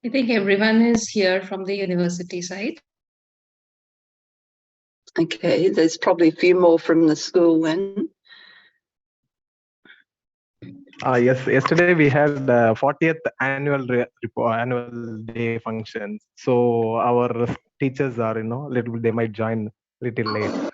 I think everyone is here from the university side. Okay, there's probably a few more from the school then. Yes, yesterday we had 40th annual day functions. So our teachers are, little bit, they might join little late.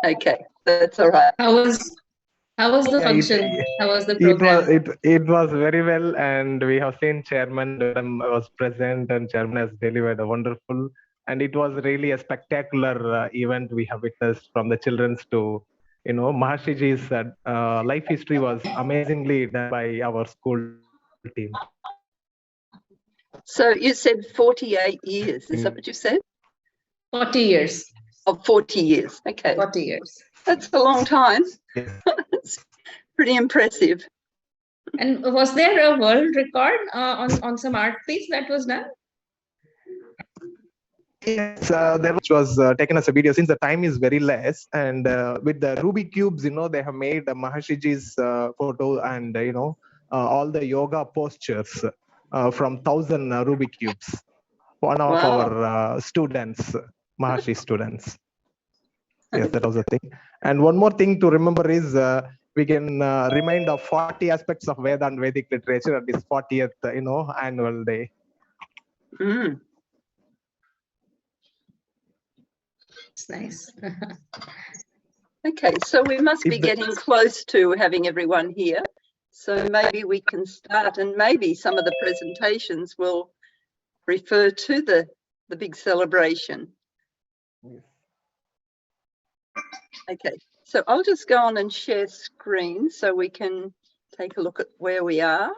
Okay, that's all right. How was the function? How was the program? It was very well, and we have seen Chairman Madam was present, and Chairman has delivered a wonderful, and it was really a spectacular event we have witnessed from the children's to, Maharshiji's life history was amazingly done by our school team. So you said 48 years, is that what you said? 40 years. Oh, 40 years, okay. 40 years. That's a long time. Yes. It's pretty impressive. And was there a world record on some art piece that was done? Yes, there was taken as a video since the time is very less, and with the Rubik cubes, they have made Maharshiji's photo and all the yoga postures from 1,000 Rubik cubes. One of our students, Maharshi students. Yes, that was the thing. And one more thing to remember is we can remind of 40 aspects of Veda and Vedic literature at this 40th, annual day. Mm. It's nice. Okay, so we must be getting close to having everyone here. So maybe we can start, and maybe some of the presentations will refer to the big celebration. Yes. Okay, so I'll just go on and share screen so we can take a look at where we are.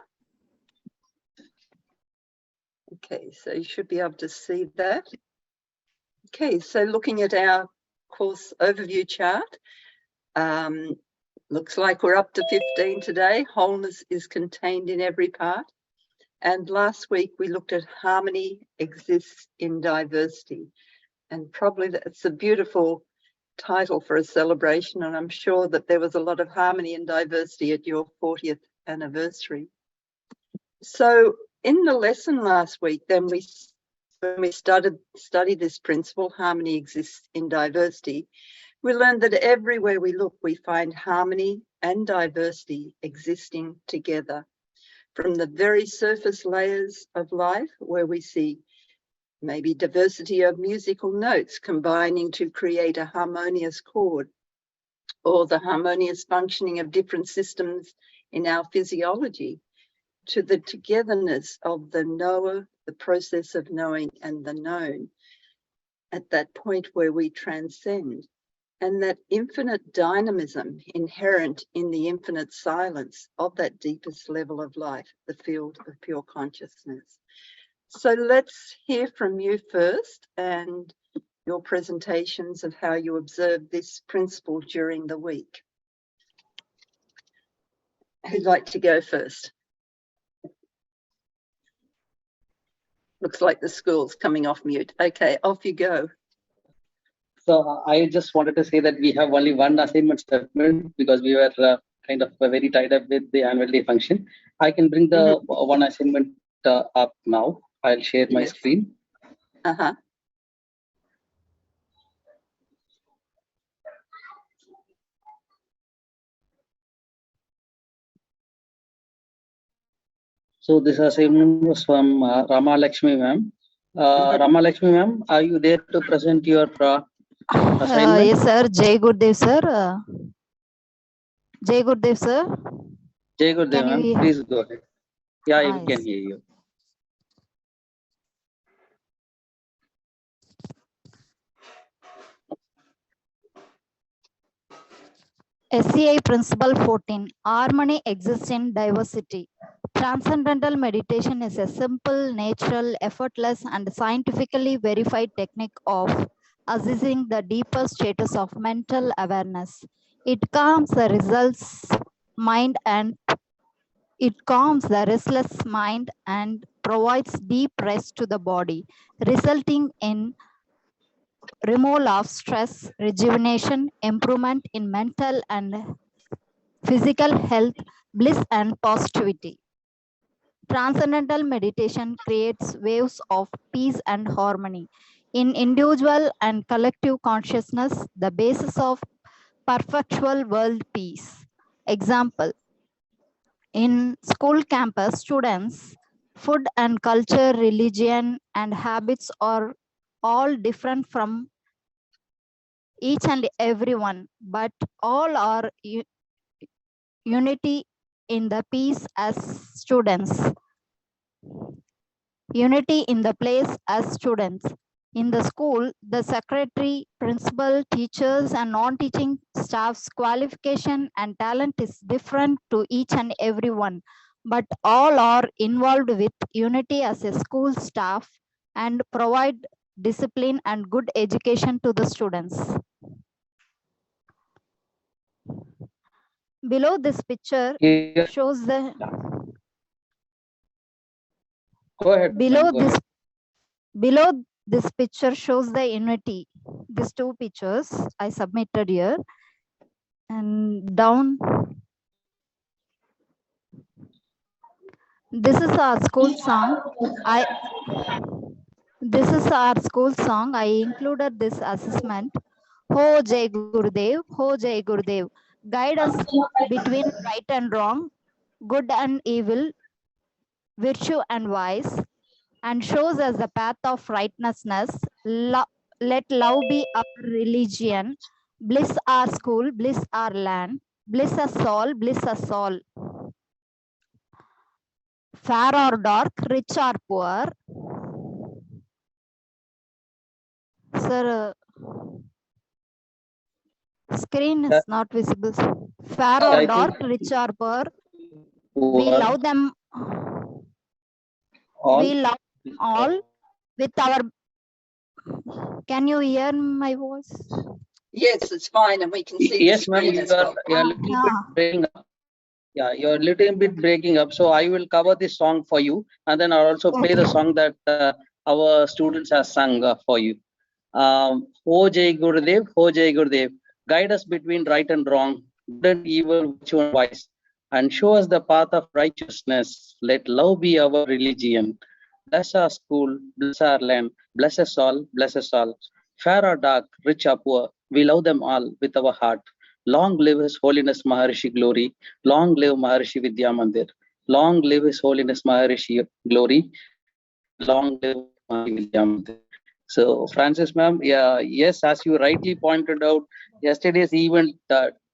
Okay, so you should be able to see that. Okay, so looking at our course overview chart, looks like we're up to 15 today. Wholeness is contained in every part. And last week we looked at harmony exists in diversity. And probably that's a beautiful title for a celebration. And I'm sure that there was a lot of harmony and diversity at your 40th anniversary. So in the lesson last week, then when we studied this principle, harmony exists in diversity, we learned that everywhere we look, we find harmony and diversity existing together. From the very surface layers of life, where we see maybe diversity of musical notes combining to create a harmonious chord, or the harmonious functioning of different systems in our physiology, to the togetherness of the knower, the process of knowing, and the known, at that point where we transcend, and that infinite dynamism inherent in the infinite silence of that deepest level of life, the field of pure consciousness. So let's hear from you first, and your presentations of how you observe this principle during the week. Who'd like to go first? Looks like the school's coming off mute. Okay, off you go. So I just wanted to say that we have only one assignment statement because we were kind of very tied up with the annual day function. I can bring the one assignment up now. I'll share my screen. So this assignment was from Rama Lakshmi ma'am. Rama Lakshmi ma'am, are you there to present your assignment? Yes, sir. Jai Gurdev, sir. Jai Gurdev, sir. Jai Gurdev ma'am, please go ahead. Yeah, I can hear you. SCI Principle 14. Harmony exists in diversity. Transcendental meditation is a simple, natural, effortless, and scientifically verified technique of assessing the deeper status of mental awareness. It calms the restless mind and provides deep rest to the body, resulting in removal of stress, rejuvenation, improvement in mental and physical health, bliss, and positivity. Transcendental meditation creates waves of peace and harmony. In individual and collective consciousness, the basis of perpetual world peace. Example, in school campus, students, food and culture, religion, and habits are all different from each and everyone, but all are unity in the peace as students. Unity in the place as students. In the school, the secretary, principal, teachers, and non-teaching staff's qualification and talent is different to each and every one, but all are involved with unity as a school staff and provide discipline and good education to the students. Below this picture Yeah, shows the go ahead. below ma'am, go ahead. this picture shows the unity. These two pictures I submitted here, and down this is our school song. This is our school song. I included this assessment. Ho Jai Gurudev, Ho Jai Gurudev. Guide us between right and wrong, good and evil, virtue and vice, and shows us the path of righteousness. Let love be our religion. Bliss our school, bliss our land. Bliss us all, bliss us all. Fair or dark, rich or poor. Sir, screen is not visible. Fair I or think- dark, rich or poor. Who We are love them. all We love all with our. Can you hear my voice? Yes, it's fine, and we can see the Yes, ma'am, screen you as are well. a little bit breaking up. Yeah, you're a little bit breaking up. So I will cover this song for you, and then I'll also play the Okay. song that our students have sung for you. Ho Jai Gurudev, Ho Jai Gurudev. Guide us between right and wrong, good and evil, virtue and vice, and show us the path of righteousness. Let love be our religion. Bless our school, bless our land, bless us all, bless us all. Fair or dark, rich or poor, we love them all with our heart. Long live His Holiness Maharishi Glory. Long live Maharishi Vidya Mandir. Long live His Holiness Maharishi Glory. Long live Maharishi Vidya Mandir. So, Francis ma'am, yeah, yes, as you rightly pointed out, yesterday's event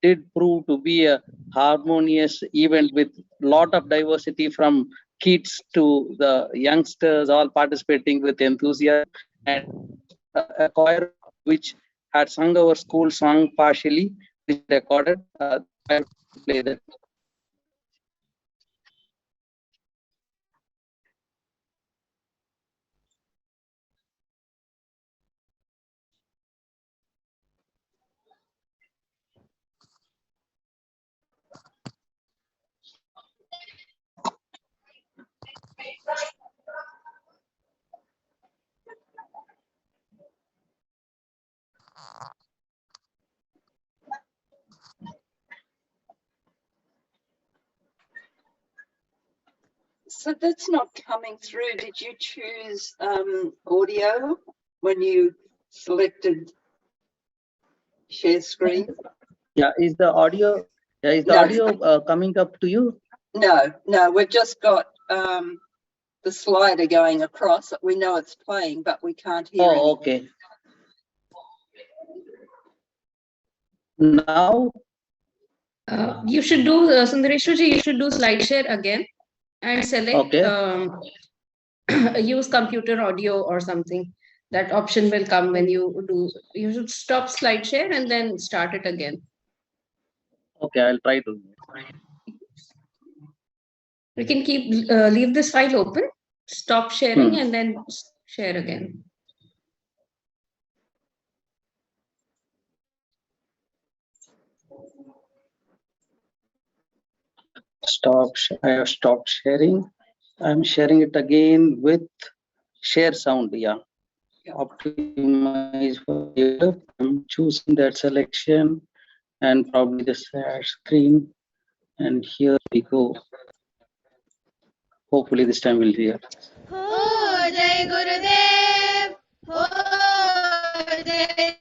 did prove to be a harmonious event with lot of diversity from kids to the youngsters, all participating with enthusiasm, and a choir which had sung our school song partially, which recorded. I will play that. So that's not coming through. Did you choose audio when you selected share screen? Yeah, is the audio? Yeah, is the No. audio coming up to you? No, we've just got the slider going across. We know it's playing, but we can't hear Oh, anything. okay. Now, You should do, Sundareshwarji, you should do slide share again and select Okay. Use computer audio or something. That option will come when you do. You should stop slide share and then start it again. okay, I'll try to. You can keep leave this file open, stop sharing, and then share again. I have stopped sharing. I'm sharing it again with share sound. Yeah. Optimize for YouTube. I'm choosing that selection and probably the share screen. And here we go. hopefully this time we'll hear. Ho Jai Gurudev, Ho Jai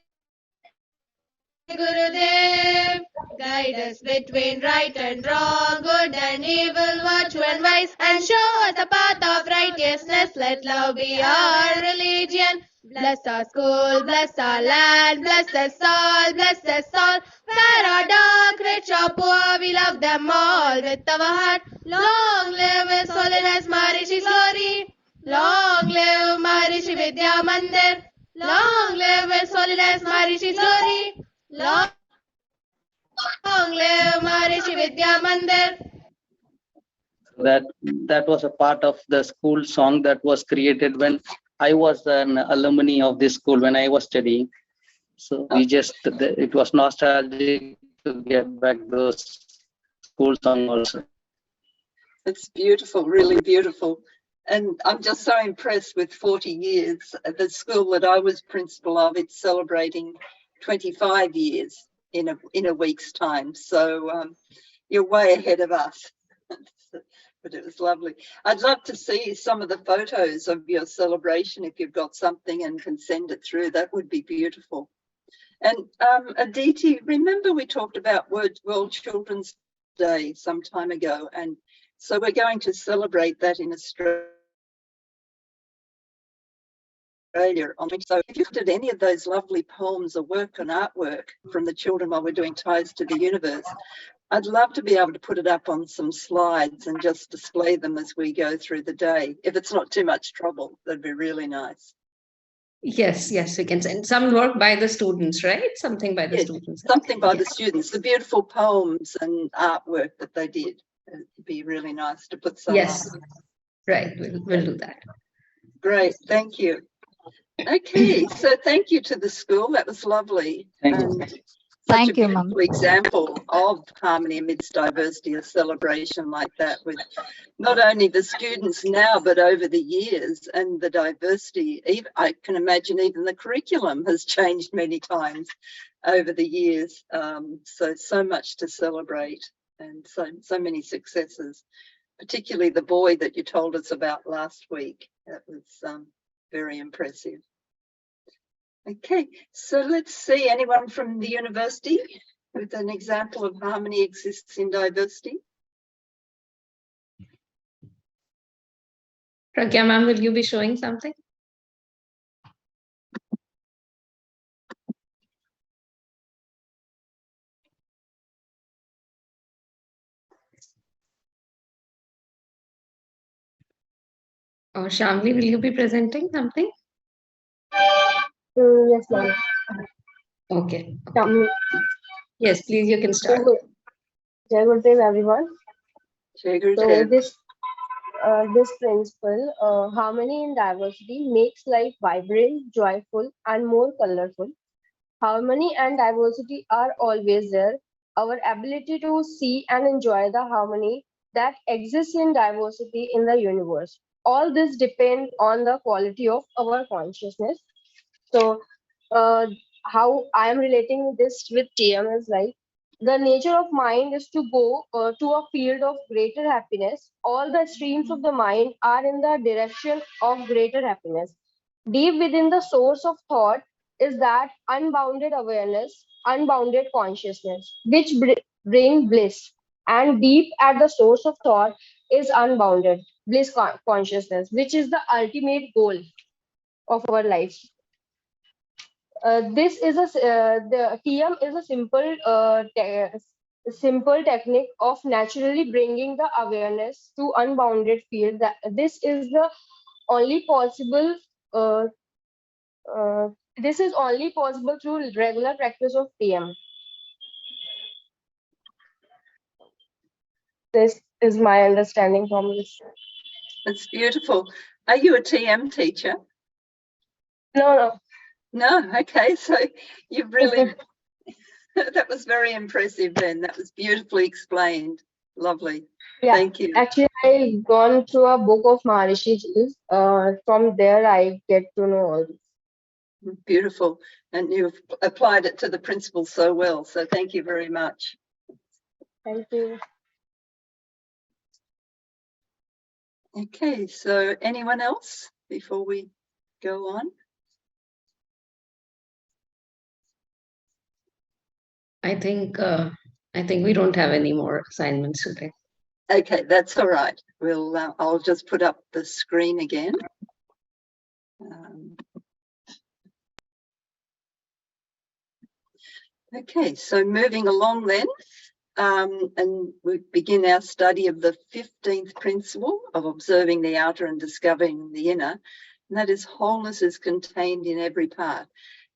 Gurudev, guide us between right and wrong, good and evil, virtue and vice, and show us the path of righteousness. Let love be our religion. Bless our school, bless our land, bless us all, bless us all. Fair or dark, rich or poor, we love them all with our heart. Long live His Holiness Maharishi Glory. Long live Maharishi Vidya Mandir. Long live His Holiness Maharishi Glory. Long live Maharishi Vidya Mandir. That was a part of the school song that was created when I was an alumni of this school when I was studying. So we just, it was nostalgic to get back those school song also. It's beautiful, really beautiful. And I'm just so impressed with 40 years. The school that I was principal of, it's celebrating 25 years in a week's time. So you're way ahead of us. But it was lovely. I'd love to see some of the photos of your celebration if you've got something and can send it through. That would be beautiful. And Aditi, remember we talked about World Children's Day some time ago, and so we're going to celebrate that in Australia. So if you looked at any of those lovely poems or work and artwork from the children while we're doing Ties to the Universe, I'd love to be able to put it up on some slides and just display them as we go through the day. If it's not too much trouble, that'd be really nice. Yes, we can send some work by the students, right? Something by the students. Something by the students, the beautiful poems and artwork that they did. It'd be really nice to put some Yes, up. right. We'll do that. Great, thank you. Okay, so thank you to the school. That was lovely. Thank you. And Thank such a you, ma'am. beautiful example of harmony amidst diversity, a celebration like that with not only the students now, but over the years and the diversity. Even, I can imagine even the curriculum has changed many times over the years. So much to celebrate and so many successes, particularly the boy that you told us about last week. That was very impressive. Okay, so let's see, anyone from the university with an example of harmony exists in diversity? Pragya ma'am, will you be showing something? Or Shamli, will you be presenting something? Yes, ma'am. Okay. Come. Yes, please, you can start. Jai Gurudev, everyone. Jai So Gurudev. this principle, harmony in diversity, makes life vibrant, joyful, and more colorful. Harmony and diversity are always there. Our ability to see and enjoy the harmony that exists in diversity in the universe. All this depends on the quality of our consciousness. So, how I am relating this with TM is like the nature of mind is to go to a field of greater happiness. All the streams of the mind are in the direction of greater happiness. Deep within the source of thought is that unbounded awareness, unbounded consciousness, which bring bliss. And deep at the source of thought is unbounded bliss consciousness, which is the ultimate goal of our life. This is the TM is a simple technique of naturally bringing the awareness to unbounded field. That this is the only possible. This is only possible through regular practice of TM. This is my understanding from this. That's beautiful. Are you a TM teacher? No. No, okay, so you've really, that was very impressive then. That was beautifully explained. Lovely. Yeah, thank you. Actually, I gone through a book of Maharishi's. From there, I get to know all this. Beautiful. And you've applied it to the principle so well. So thank you very much. Thank you. Okay, so anyone else before we go on? I think we don't have any more assignments today. Okay, that's all right. We'll I'll just put up the screen again. Okay, so moving along then, and we begin our study of the 15th principle of observing the outer and discovering the inner, and that is wholeness is contained in every part.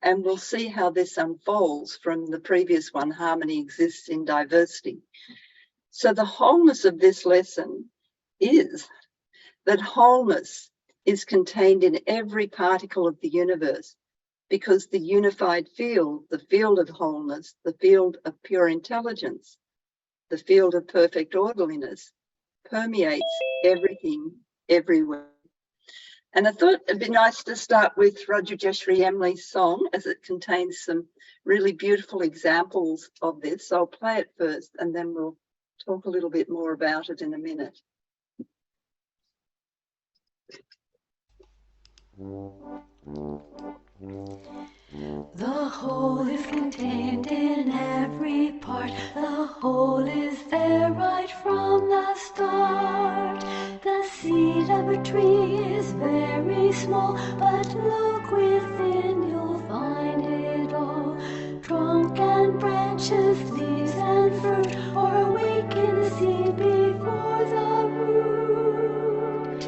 And we'll see how this unfolds from the previous one, harmony exists in diversity. So the wholeness of this lesson is that wholeness is contained in every particle of the universe, because the unified field, the field of wholeness, the field of pure intelligence, the field of perfect orderliness, permeates everything, everywhere. And I thought it'd be nice to start with Rajujeshri Emley's song, as it contains some really beautiful examples of this. So I'll play it first, and then we'll talk a little bit more about it in a minute. The whole is contained in every part. The whole is there right from the start. The seed of a tree is very small, but look within, you'll find it all. Trunk and branches, leaves and fruit, or awaken the seed before the root.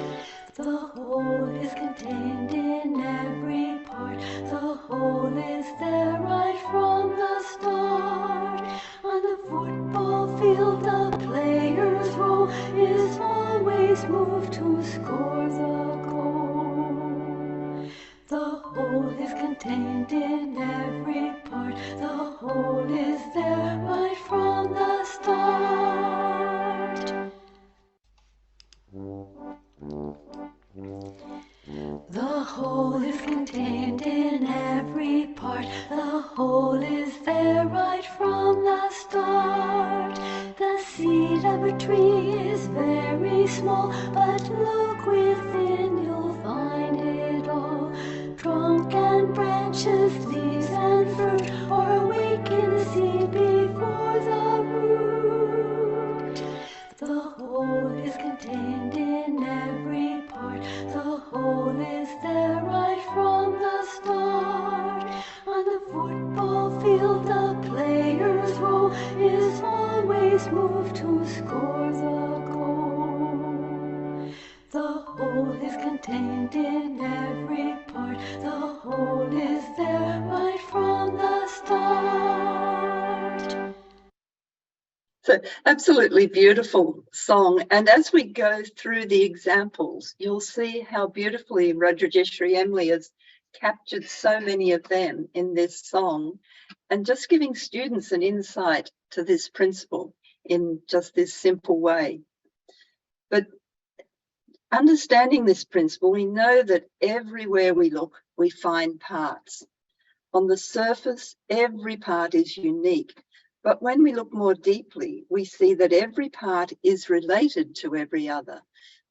The whole is contained in every part. The whole is there right from the start. On the football field, the player's role is always moved to score the goal. The whole is contained in every part. The whole is there right from the start. The whole is contained in every part. The whole is there right from the start. The seed of a tree is very small, but look within, you'll find it all. Trunk and branches, leaves and fruit, or awaken the seed before the root. The whole is contained in every part. The whole is there right from the start. On the football field, the player's role is always moved to score the goal. The whole is contained in every part. The whole is there right from the start. So absolutely beautiful song. And as we go through the examples, you'll see how beautifully Rajujeshri Emley has captured so many of them in this song, and just giving students an insight to this principle in just this simple way. But understanding this principle, we know that everywhere we look, we find parts. On the surface, every part is unique. But when we look more deeply, we see that every part is related to every other.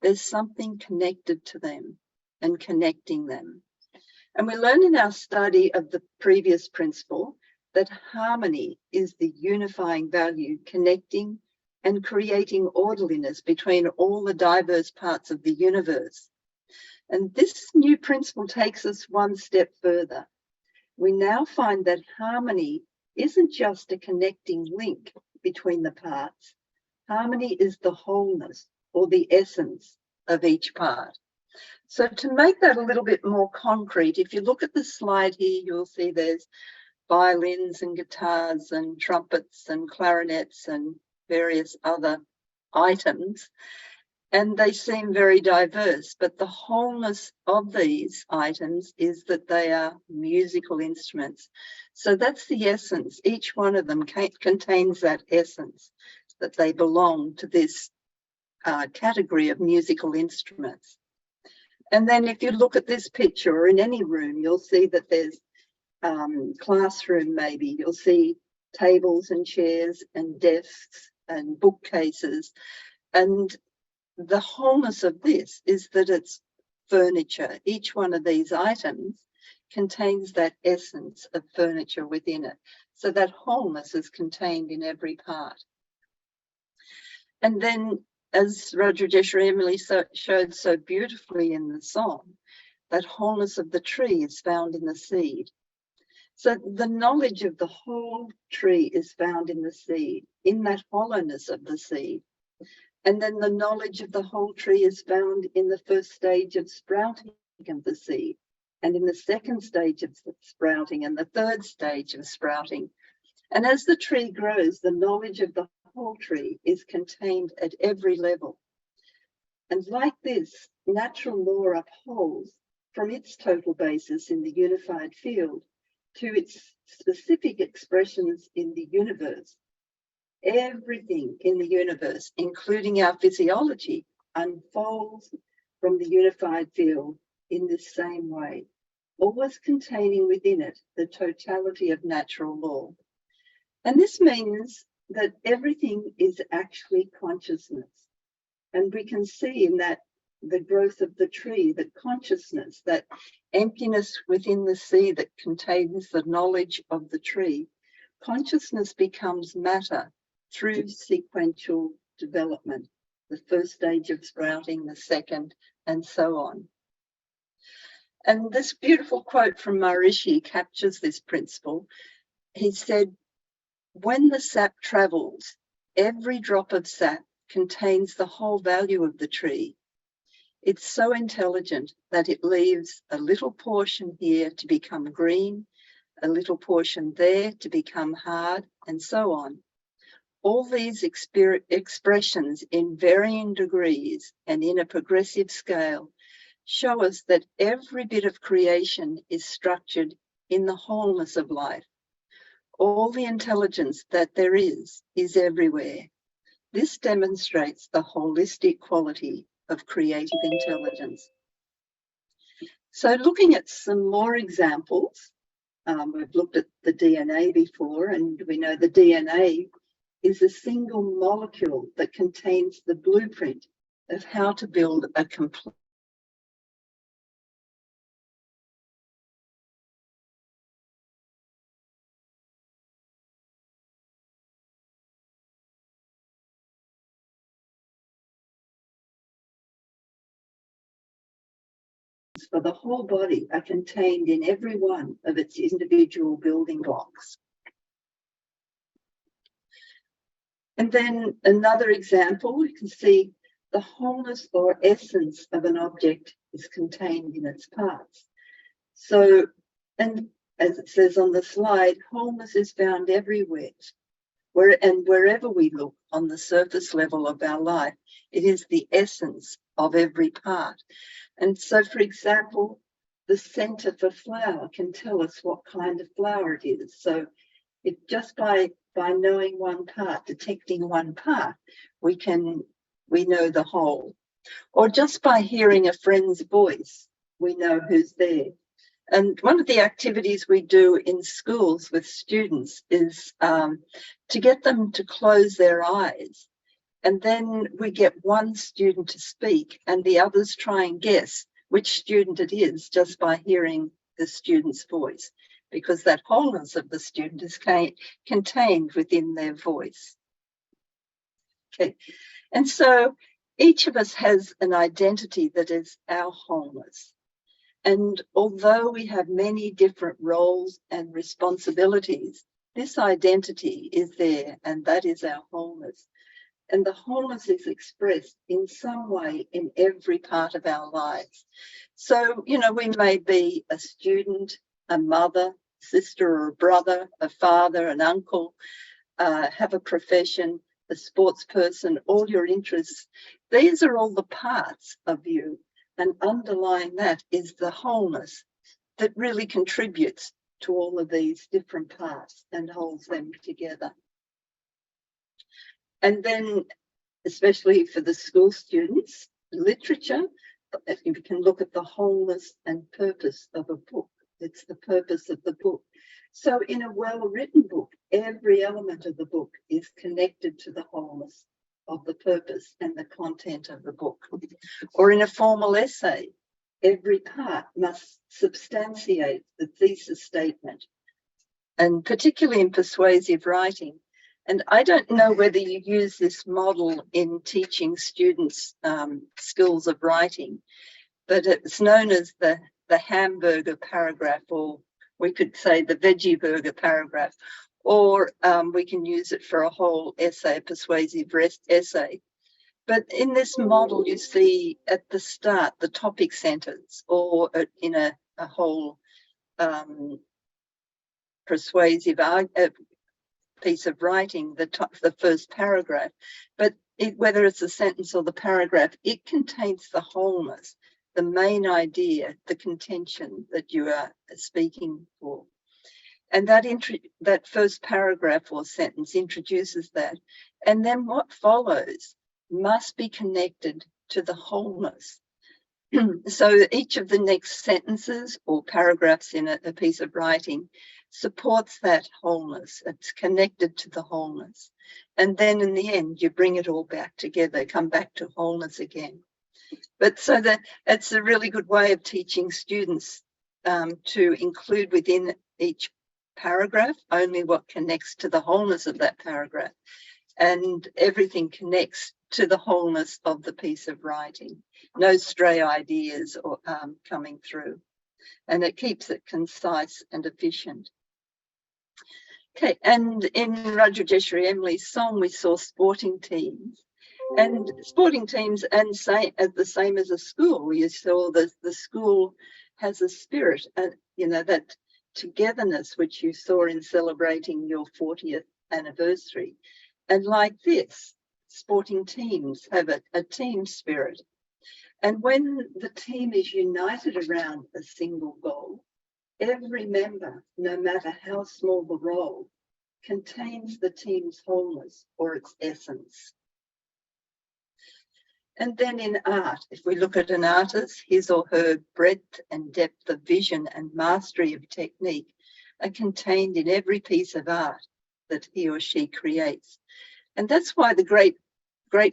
There's something connected to them and connecting them. And we learned in our study of the previous principle that harmony is the unifying value, connecting and creating orderliness between all the diverse parts of the universe. And this new principle takes us one step further. We now find that harmony isn't just a connecting link between the parts. Harmony is the wholeness or the essence of each part. So to make that a little bit more concrete, if you look at the slide here, you'll see there's violins and guitars and trumpets and clarinets and various other items. And they seem very diverse, but the wholeness of these items is that they are musical instruments. So that's the essence. Each one of them contains that essence, that they belong to this category of musical instruments. And then if you look at this picture, or in any room, you'll see that there's classroom maybe. You'll see tables and chairs and desks and bookcases. And the wholeness of this is that it's furniture. Each one of these items contains that essence of furniture within it. So that wholeness is contained in every part. And then, as Rajrajeswari Emily showed so beautifully in the song, that wholeness of the tree is found in the seed. So the knowledge of the whole tree is found in the seed, in that hollowness of the seed. And then the knowledge of the whole tree is found in the first stage of sprouting of the seed, and in the second stage of sprouting, and the third stage of sprouting. And as the tree grows, the knowledge of the whole tree is contained at every level. And like this, natural law upholds from its total basis in the unified field to its specific expressions in the universe. Everything in the universe, including our physiology, unfolds from the unified field in this same way, always containing within it the totality of natural law. And this means that everything is actually consciousness. And we can see in that the growth of the tree, that consciousness, that emptiness within the seed that contains the knowledge of the tree, consciousness becomes matter through sequential development, the first stage of sprouting, the second, and so on. And this beautiful quote from Maharishi captures this principle. He said, "When the sap travels, every drop of sap contains the whole value of the tree. It's so intelligent that it leaves a little portion here to become green, a little portion there to become hard, and so on. All these expressions in varying degrees and in a progressive scale show us that every bit of creation is structured in the wholeness of life. All the intelligence that there is everywhere. This demonstrates the holistic quality of creative intelligence." So looking at some more examples, we've looked at the DNA before, and we know the DNA is a single molecule that contains the blueprint of how to build a complete for the whole body are contained in every one of its individual building blocks. And then another example, you can see the wholeness or essence of an object is contained in its parts. So, and as it says on the slide, wholeness is found everywhere. Wherever we look on the surface level of our life, it is the essence of every part. And so, for example, the scent of a flower can tell us what kind of flower it is. So if just by knowing one part, detecting one part, we know the whole. Or just by hearing a friend's voice, we know who's there. And one of the activities we do in schools with students is to get them to close their eyes. And then we get one student to speak and the others try and guess which student it is just by hearing the student's voice, because that wholeness of the student is contained within their voice. Okay, and so each of us has an identity that is our wholeness. And although we have many different roles and responsibilities, this identity is there, and that is our wholeness. And the wholeness is expressed in some way in every part of our lives. So, you know, we may be a student, a mother, sister or a brother, a father, an uncle, have a profession, a sports person, all your interests. These are all the parts of you. And underlying that is the wholeness that really contributes to all of these different parts and holds them together. And then, especially for the school students, literature, if you can look at the wholeness and purpose of a book. It's the purpose of the book. So in a well-written book, every element of the book is connected to the wholeness of the purpose and the content of the book. Or in a formal essay, every part must substantiate the thesis statement, and particularly in persuasive writing. And I don't know whether you use this model in teaching students skills of writing, but it's known as the hamburger paragraph, or we could say the veggie burger paragraph, or we can use it for a whole essay, a persuasive essay. But in this model, you see at the start the topic sentence, or in a whole persuasive piece of writing, the first paragraph. But whether it's a sentence or the paragraph, it contains the wholeness, the main idea, the contention that you are speaking for. And that first paragraph or sentence introduces that. And then what follows must be connected to the wholeness. So each of the next sentences or paragraphs in a piece of writing supports that wholeness. It's connected to the wholeness. And then in the end, you bring it all back together, come back to wholeness again. But so that's a really good way of teaching students to include within each paragraph only what connects to the wholeness of that paragraph. And everything connects to the wholeness of the piece of writing. No stray ideas or coming through. And it keeps it concise and efficient. Okay, and in Rajajeshri Emily's song, we saw sporting teams. And sporting teams, and the same as a school, you saw the school has a spirit, that togetherness which you saw in celebrating your 40th anniversary. And like this, sporting teams have a team spirit. And when the team is united around a single goal, every member, no matter how small the role, contains the team's wholeness or its essence. And then in art, if we look at an artist, his or her breadth and depth of vision and mastery of technique are contained in every piece of art that he or she creates. And that's why the great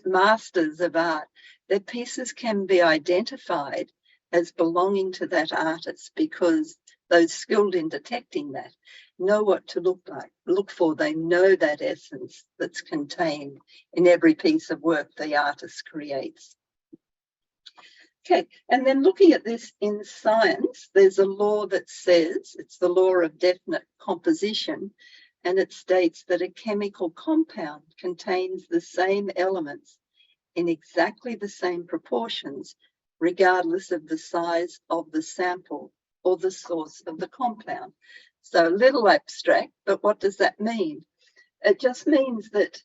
masters of art, their pieces can be identified as belonging to that artist, because those skilled in detecting that know what to look for. They know that essence that's contained in every piece of work the artist creates. Okay, and then looking at this in science, there's a law that says, it's the law of definite composition, and it states that a chemical compound contains the same elements in exactly the same proportions, regardless of the size of the sample or the source of the compound. So a little abstract, but what does that mean? It just means that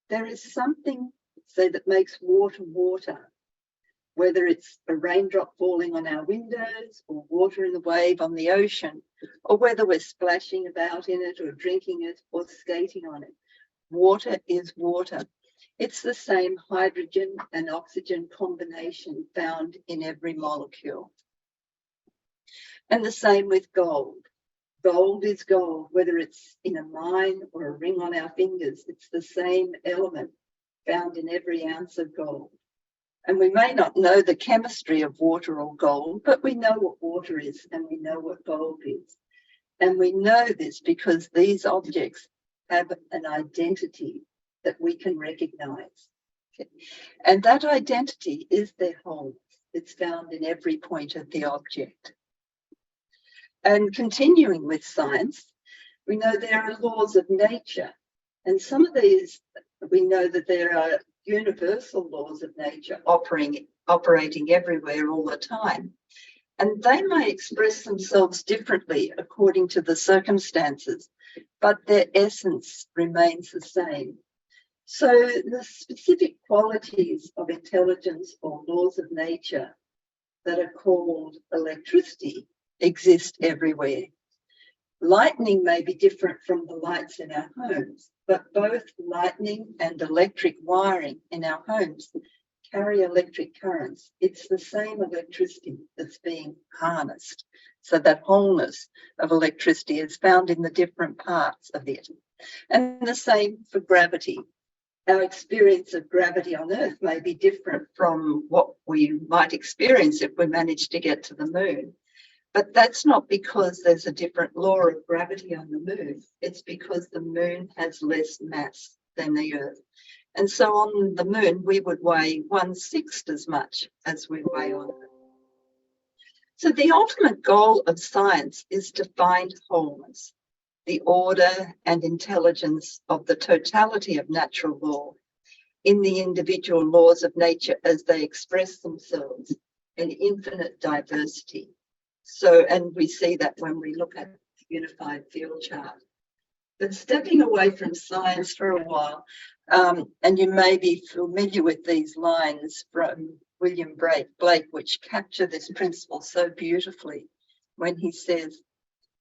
there is something, say, that makes water water, whether it's a raindrop falling on our windows or water in the wave on the ocean, or whether we're splashing about in it or drinking it or skating on it. Water is water. It's the same hydrogen and oxygen combination found in every molecule. And the same with gold. Gold is gold, whether it's in a mine or a ring on our fingers. It's the same element found in every ounce of gold. And we may not know the chemistry of water or gold, but we know what water is and we know what gold is. And we know this because these objects have an identity that we can recognize. Okay. And that identity is their wholeness. It's found in every point of the object. And continuing with science, we know there are laws of nature. And some of these, we know that there are universal laws of nature operating everywhere all the time. And they may express themselves differently according to the circumstances, but their essence remains the same. So the specific qualities of intelligence or laws of nature that are called electricity exist everywhere. Lightning may be different from the lights in our homes, but both lightning and electric wiring in our homes carry electric currents. It's the same electricity that's being harnessed. So that wholeness of electricity is found in the different parts of it. And the same for gravity. our experience of gravity on Earth may be different from what we might experience if we manage to get to the moon. But that's not because there's a different law of gravity on the moon. It's because the moon has less mass than the Earth. And so on the moon, we would weigh 1/6 as much as we weigh on Earth. So the ultimate goal of science is to find wholeness, the order and intelligence of the totality of natural law in the individual laws of nature as they express themselves in infinite diversity. So, and we see that when we look at the unified field chart. But stepping away from science for a while, and you may be familiar with these lines from William Blake, which capture this principle so beautifully when he says,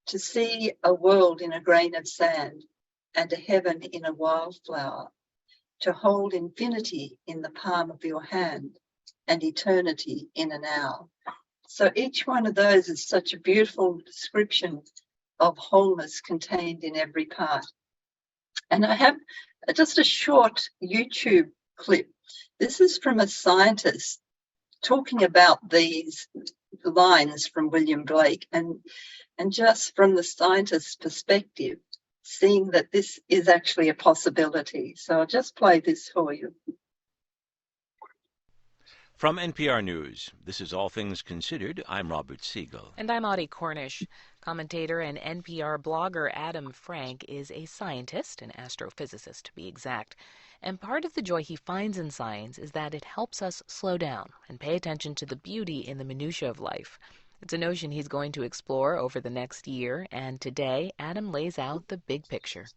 "To see a world in a grain of sand and a heaven in a wildflower, to hold infinity in the palm of your hand and eternity in an hour." So each one of those is such a beautiful description of wholeness contained in every part. And I have just a short YouTube clip. This is from a scientist talking about these lines from William Blake, and just from the scientist's perspective, seeing that this is actually a possibility. So I'll just play this for you. From NPR News, this is All Things Considered. I'm Robert Siegel. And I'm Audie Cornish. Commentator and NPR blogger Adam Frank is a scientist, an astrophysicist to be exact. And part of the joy he finds in science is that it helps us slow down and pay attention to the beauty in the minutiae of life. It's a notion he's going to explore over the next year, and today Adam lays out the big picture.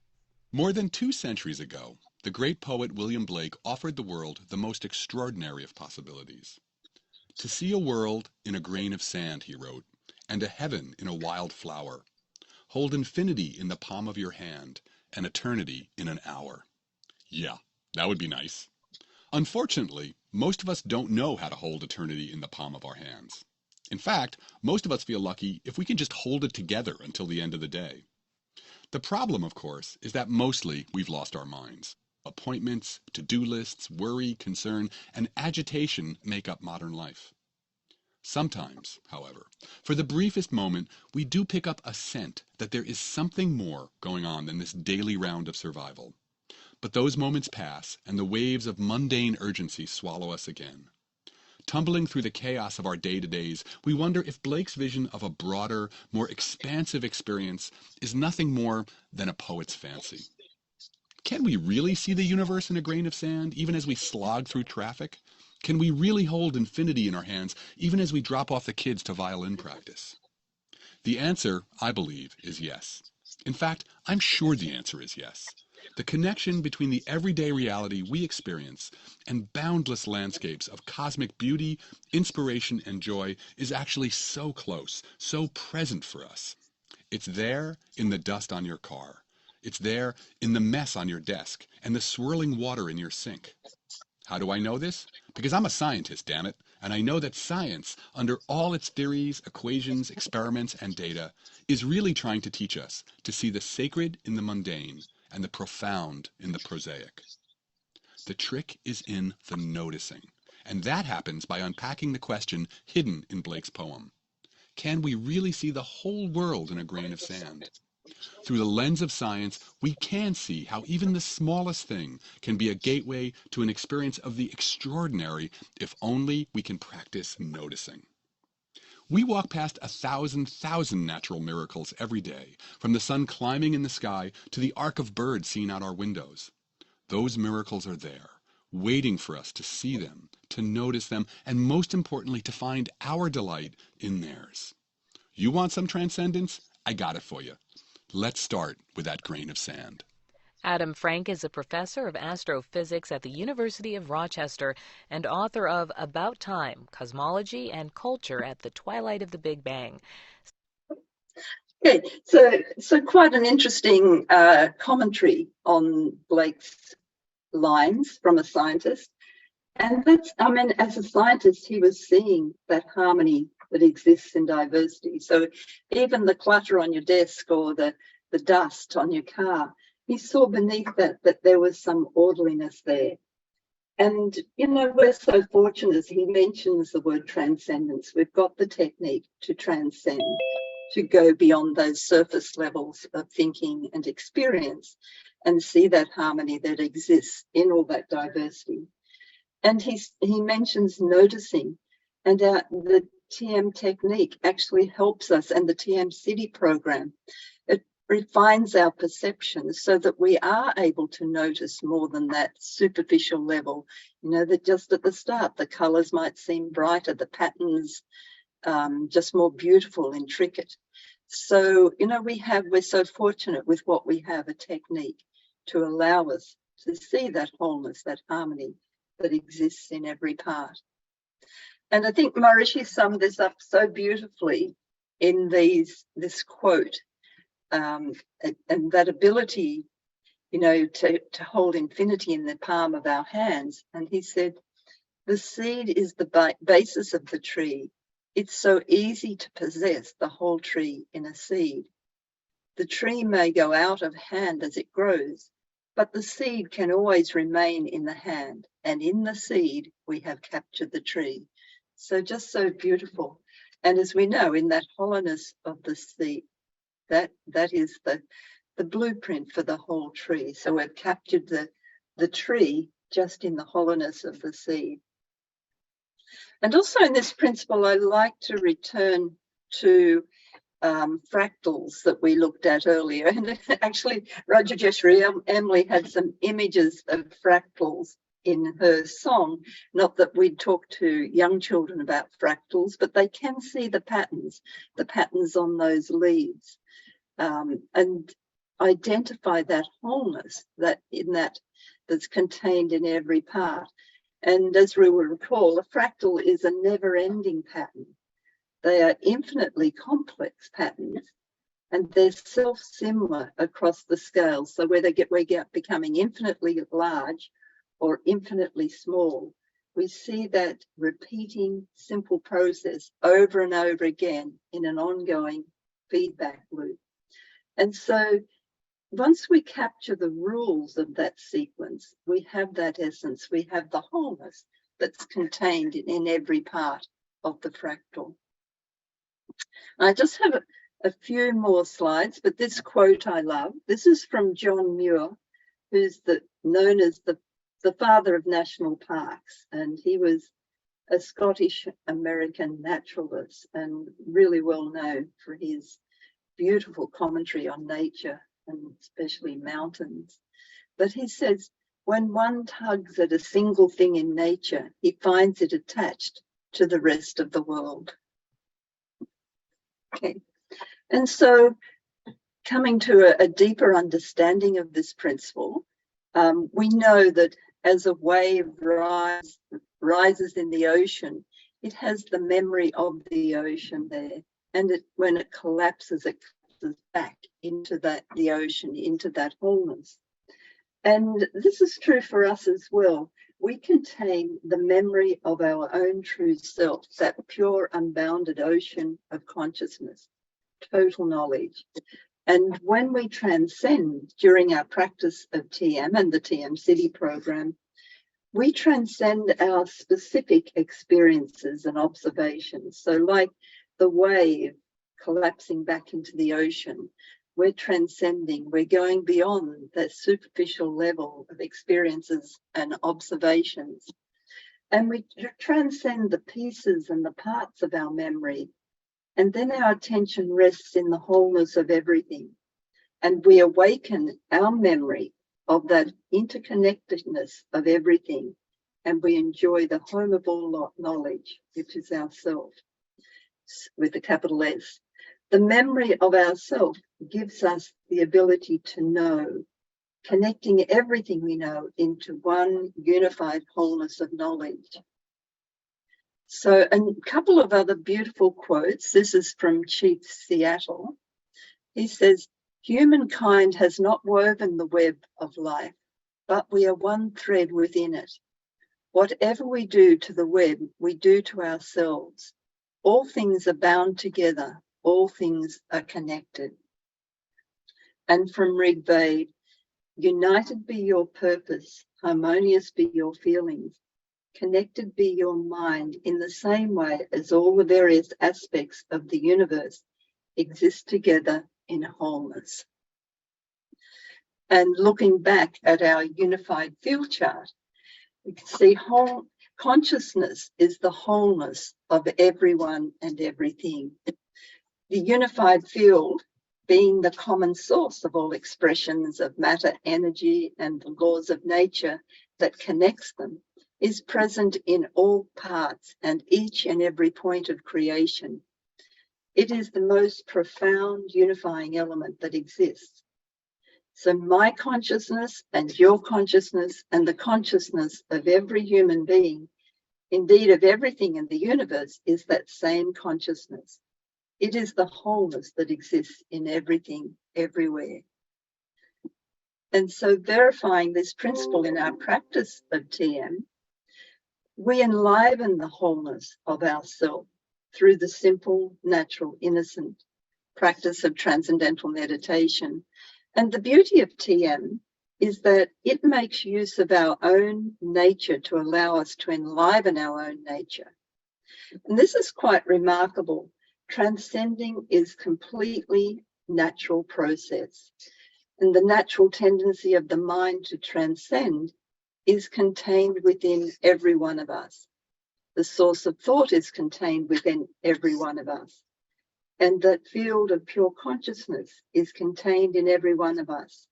More than 2 centuries ago, the great poet William Blake offered the world the most extraordinary of possibilities. To see a world in a grain of sand, he wrote, and a heaven in a wild flower. Hold infinity in the palm of your hand and eternity in an hour. Yeah, that would be nice. Unfortunately, most of us don't know how to hold eternity in the palm of our hands. In fact, most of us feel lucky if we can just hold it together until the end of the day. The problem, of course, is that mostly we've lost our minds. Appointments, to-do lists, worry, concern, and agitation make up modern life. Sometimes, however, for the briefest moment, we do pick up a scent that there is something more going on than this daily round of survival. But those moments pass, and the waves of mundane urgency swallow us again. Tumbling through the chaos of our day-to-days, we wonder if Blake's vision of a broader, more expansive experience is nothing more than a poet's fancy. Can we really see the universe in a grain of sand, even as we slog through traffic? Can we really hold infinity in our hands, even as we drop off the kids to violin practice? The answer, I believe, is yes. In fact, I'm sure the answer is yes. The connection between the everyday reality we experience and boundless landscapes of cosmic beauty, inspiration, and joy is actually so close, so present for us. It's there in the dust on your car. It's there in the mess on your desk and the swirling water in your sink. How do I know this? Because I'm a scientist, damn it, and I know that science, under all its theories, equations, experiments, and data, is really trying to teach us to see the sacred in the mundane and the profound in the prosaic. The trick is in the noticing, and that happens by unpacking the question hidden in Blake's poem. Can we really see the whole world in a grain of sand? Through the lens of science, we can see how even the smallest thing can be a gateway to an experience of the extraordinary if only we can practice noticing. We walk past 1,000,000 natural miracles every day, from the sun climbing in the sky to the arc of birds seen out our windows. Those miracles are there, waiting for us to see them, to notice them, and most importantly, to find our delight in theirs. You want some transcendence? I got it for you. Let's start with that grain of sand. Adam Frank is a professor of astrophysics at the University of Rochester and author of About Time, Cosmology and Culture at the Twilight of the Big Bang. Okay, so quite an interesting commentary on Blake's lines from a scientist. And that's, I mean, as a scientist, he was seeing that harmony that exists in diversity. So even the clutter on your desk or the dust on your car, he saw beneath that there was some orderliness there. And, you know, we're so fortunate, as he mentions the word transcendence. We've got the technique to transcend, to go beyond those surface levels of thinking and experience and see that harmony that exists in all that diversity. And he mentions noticing, and the TM technique actually helps us, and the TM City program, it refines our perception so that we are able to notice more than that superficial level. You know, that just at the start, the colours might seem brighter, the patterns just more beautiful, intricate. So, you know, we're so fortunate with what we have, a technique to allow us to see that wholeness, that harmony that exists in every part. And I think Maharishi summed this up so beautifully in this quote, and that ability, you know, to hold infinity in the palm of our hands. And he said, the seed is the basis of the tree. It's so easy to possess the whole tree in a seed. The tree may go out of hand as it grows, but the seed can always remain in the hand, and in the seed we have captured the tree. So just so beautiful. And as we know, in that hollowness of the seed, that is the blueprint for the whole tree. So we've captured the tree just in the hollowness of the seed. And also in this principle, I like to return to fractals that we looked at earlier. And actually, Rajajeshri Emily had some images of fractals in her song. Not that we'd talk to young children about fractals, but they can see the patterns on those leaves, and identify that wholeness that's contained in every part. And as we will recall, a fractal is a never-ending pattern. They are infinitely complex patterns, and they're self-similar across the scale. So whether we get becoming infinitely large or infinitely small, we see that repeating simple process over and over again in an ongoing feedback loop. And so once we capture the rules of that sequence, we have that essence, we have the wholeness that's contained in every part of the fractal. I just have a few more slides, but this quote I love. This is from John Muir, who's known as the father of national parks, and he was a Scottish-American naturalist and really well known for his beautiful commentary on nature and especially mountains. But he says, when one tugs at a single thing in nature, he finds it attached to the rest of the world. Okay, and so coming to a deeper understanding of this principle, we know that as a wave rises in the ocean, it has the memory of the ocean there, and when it collapses back into the ocean, into that wholeness. And this is true for us as well. We contain the memory of our own true self, that pure, unbounded ocean of consciousness, total knowledge. And when we transcend during our practice of TM and the TM City program, we transcend our specific experiences and observations. So like the wave collapsing back into the ocean, we're transcending, we're going beyond that superficial level of experiences and observations. And we transcend the pieces and the parts of our memory. And then our attention rests in the wholeness of everything. And we awaken our memory of that interconnectedness of everything. And we enjoy the home of all knowledge, which is ourself, with a capital S. The memory of ourself gives us the ability to know, connecting everything we know into one unified wholeness of knowledge. So a couple of other beautiful quotes. This is from Chief Seattle. He says, humankind has not woven the web of life, but we are one thread within it. Whatever we do to the web, we do to ourselves. All things are bound together. All things are connected. And from Rig Veda, United be your purpose, harmonious be your feelings, connected be your mind in the same way as all the various aspects of the universe exist together in wholeness. And looking back at our unified field chart, we can see whole consciousness is the wholeness of everyone and everything. The unified field, being the common source of all expressions of matter, energy, and the laws of nature that connects them, is present in all parts and each and every point of creation. It is the most profound unifying element that exists. So my consciousness and your consciousness and the consciousness of every human being, indeed of everything in the universe, is that same consciousness. It is the wholeness that exists in everything, everywhere. And so verifying this principle in our practice of TM, we enliven the wholeness of ourself through the simple, natural, innocent practice of transcendental meditation. And the beauty of TM is that it makes use of our own nature to allow us to enliven our own nature. And this is quite remarkable. Transcending is completely natural process. And the natural tendency of the mind to transcend is contained within every one of us. The source of thought is contained within every one of us. And that field of pure consciousness is contained in every one of us.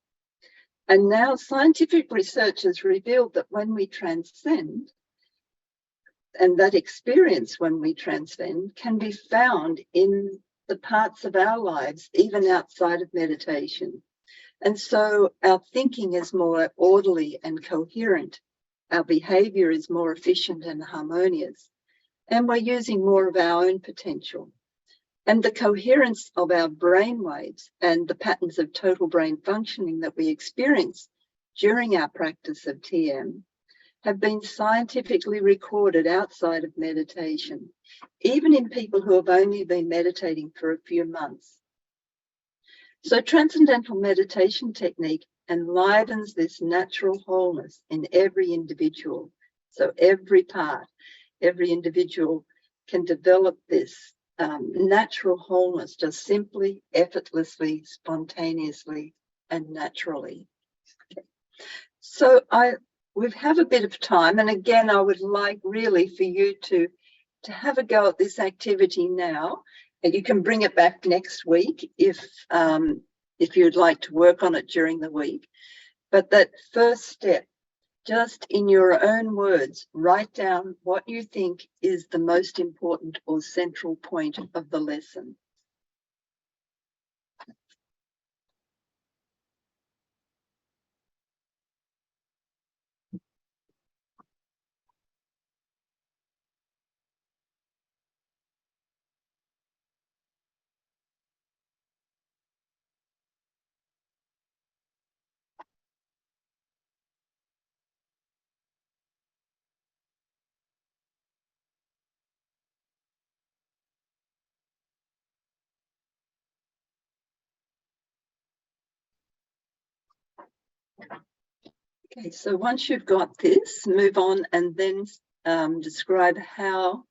And now scientific research has revealed that when we transcend, and that experience when we transcend can be found in the parts of our lives, even outside of meditation. And so our thinking is more orderly and coherent. Our behavior is more efficient and harmonious. And we're using more of our own potential. And the coherence of our brain waves and the patterns of total brain functioning that we experience during our practice of TM have been scientifically recorded outside of meditation, even in people who have only been meditating for a few months. So transcendental meditation technique enlivens this natural wholeness in every individual. So every part, every individual can develop this natural wholeness just simply, effortlessly, spontaneously, and naturally. Okay. So we have a bit of time, and again, I would like really for you to have a go at this activity now, and you can bring it back next week if you'd like to work on it during the week. But that first step, just in your own words, write down what you think is the most important or central point of the lesson. Okay, so once you've got this, move on and then describe how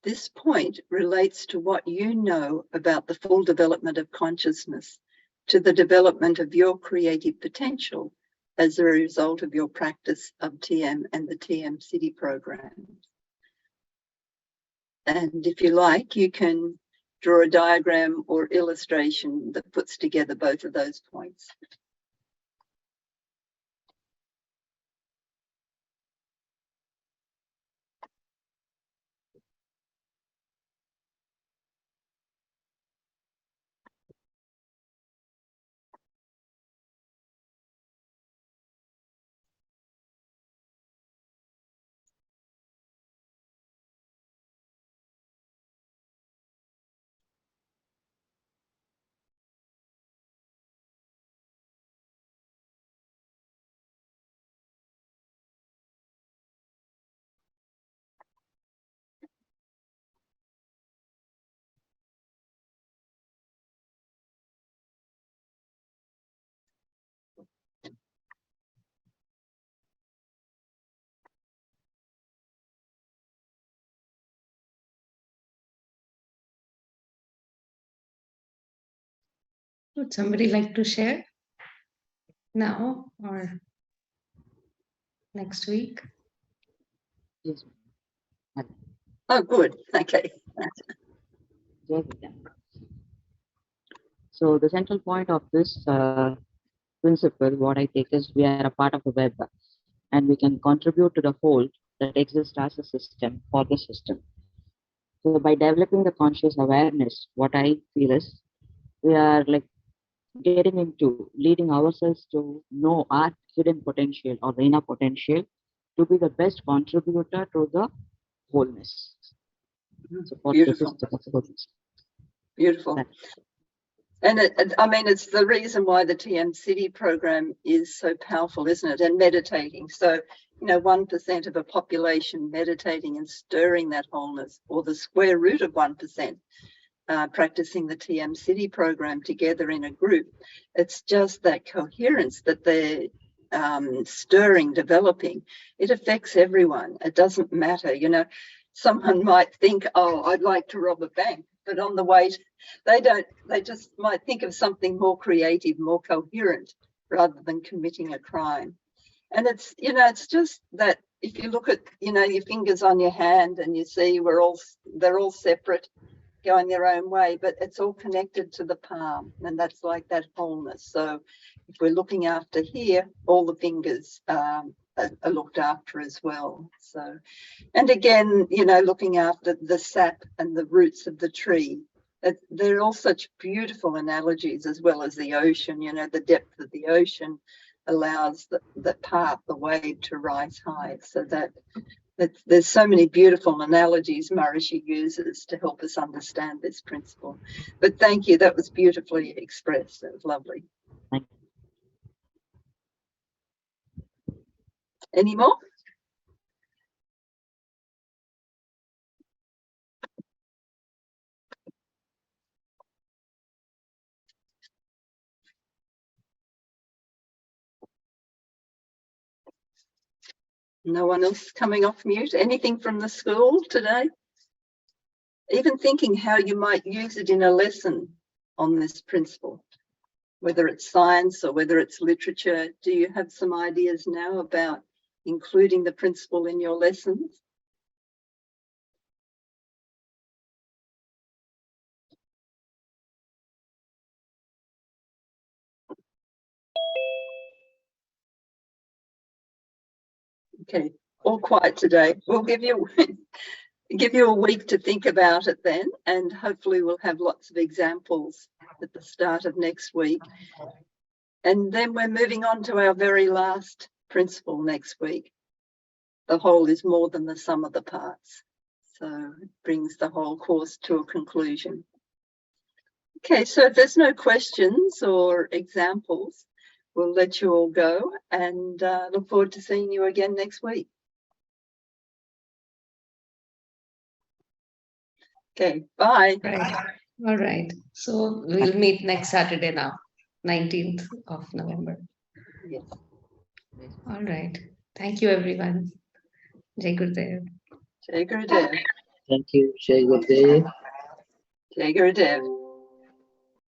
this point relates to what you know about the full development of consciousness, to the development of your creative potential as a result of your practice of TM and the TM City program. And if you like, you can draw a diagram or illustration that puts together both of those points. Would somebody like to share now or next week? Yes. Oh, good. Okay. So the central point of this principle, what I take is we are a part of the web and we can contribute to the whole that exists as a system for the system. So by developing the conscious awareness, what I feel is we are like getting into leading ourselves to know our hidden potential or the inner potential to be the best contributor to the wholeness. So for Beautiful. this, Beautiful. And I mean, it's the reason why the TM City program is so powerful, isn't it? And meditating. So, 1% of a population meditating and stirring that wholeness, or the square root of 1%, practicing the TM City program together in a group. It's just that coherence that they're stirring, developing. It affects everyone. It doesn't matter. Someone might think, oh, I'd like to rob a bank. But on the way, they just might think of something more creative, more coherent, rather than committing a crime. And it's just that if you look at, your fingers on your hand and you see they're all separate, going their own way, but it's all connected to the palm. And that's like that wholeness. So if we're looking after here, all the fingers are looked after as well. So, and again, looking after the sap and the roots of the tree. They're all such beautiful analogies, as well as the ocean. The depth of the ocean allows the path, the wave to rise high. So there's so many beautiful analogies Maharishi uses to help us understand this principle. But thank you, that was beautifully expressed. It was lovely. Thank you. Any more? No one else coming off mute? Anything from the school today? Even thinking how you might use it in a lesson on this principle, whether it's science or whether it's literature. Do you have some ideas now about including the principle in your lessons? Okay, all quiet today. We'll give you a week to think about it then, and hopefully we'll have lots of examples at the start of next week. And then we're moving on to our very last principle next week. The whole is more than the sum of the parts. So it brings the whole course to a conclusion. Okay, so if there's no questions or examples, we'll let you all go and look forward to seeing you again next week. Okay, bye. Right. All right. So we'll meet next Saturday now, 19th of November. Yes. All right. Thank you, everyone. Jai Gurudev. Jai Gurudev. Thank you, Jai Gurudev. Jai Gurudev.